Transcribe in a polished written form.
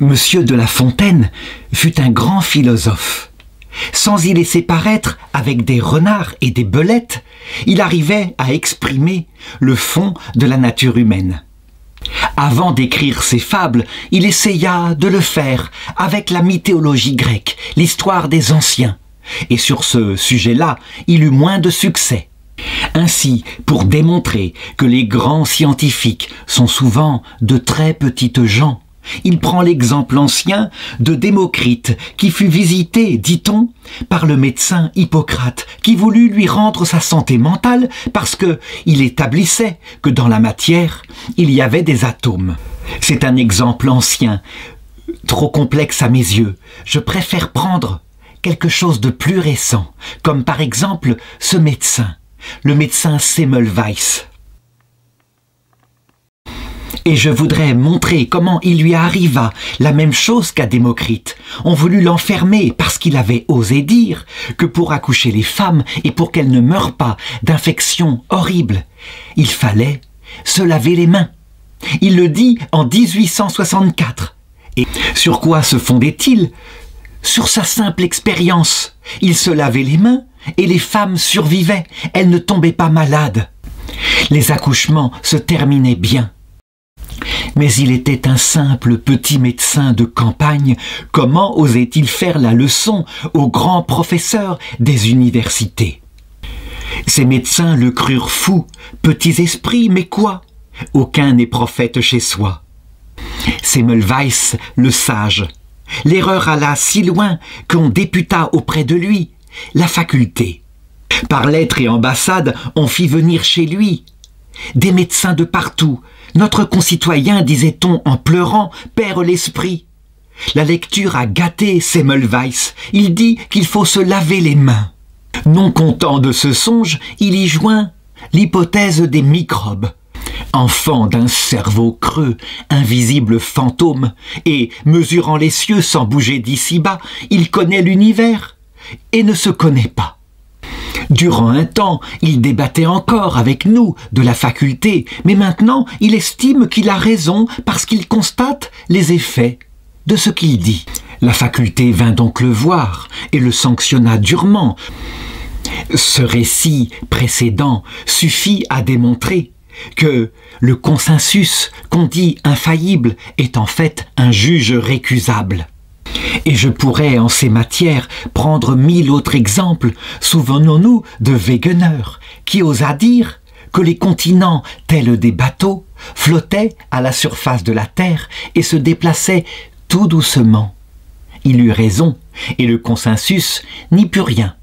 Monsieur de La Fontaine fut un grand philosophe. Sans y laisser paraître avec des renards et des belettes, il arrivait à exprimer le fond de la nature humaine. Avant d'écrire ses fables, il essaya de le faire avec la mythologie grecque, l'histoire des anciens. Et sur ce sujet-là, il eut moins de succès. Ainsi, pour démontrer que les grands scientifiques sont souvent de très petites gens, il prend l'exemple ancien de Démocrite, qui fut visité, dit-on, par le médecin Hippocrate, qui voulut lui rendre sa santé mentale parce que il établissait que dans la matière, il y avait des atomes. C'est un exemple ancien, trop complexe à mes yeux. Je préfère prendre quelque chose de plus récent, comme par exemple ce médecin, le médecin Semmelweis. Et je voudrais montrer comment il lui arriva la même chose qu'à Démocrite. On voulut l'enfermer parce qu'il avait osé dire que pour accoucher les femmes et pour qu'elles ne meurent pas d'infections horribles, il fallait se laver les mains. Il le dit en 1864. Et sur quoi se fondait-il? Sur sa simple expérience. Il se lavait les mains et les femmes survivaient. Elles ne tombaient pas malades. Les accouchements se terminaient bien. Mais il était un simple petit médecin de campagne. Comment osait-il faire la leçon aux grands professeurs des universités? Ces médecins le crurent fou, petits esprits, mais quoi? Aucun n'est prophète chez soi. Semmelweis, le sage. L'erreur alla si loin qu'on députa auprès de lui la faculté. Par lettres et ambassades, on fit venir chez lui des médecins de partout. Notre concitoyen, disait-on en pleurant, perd l'esprit. La lecture a gâté Semmelweis. Il dit qu'il faut se laver les mains. Non content de ce songe, il y joint l'hypothèse des microbes. Enfant d'un cerveau creux, invisible fantôme, et mesurant les cieux sans bouger d'ici-bas, il connaît l'univers et ne se connaît pas. Durant un temps, il débattait encore avec nous de la faculté, mais maintenant il estime qu'il a raison parce qu'il constate les effets de ce qu'il dit. La faculté vint donc le voir et le sanctionna durement. Ce récit précédent suffit à démontrer que le consensus qu'on dit infaillible est en fait un juge récusable. Et je pourrais en ces matières prendre 1000 autres exemples. Souvenons-nous de Wegener, qui osa dire que les continents, tels des bateaux, flottaient à la surface de la Terre et se déplaçaient tout doucement. Il eut raison, et le consensus n'y put rien.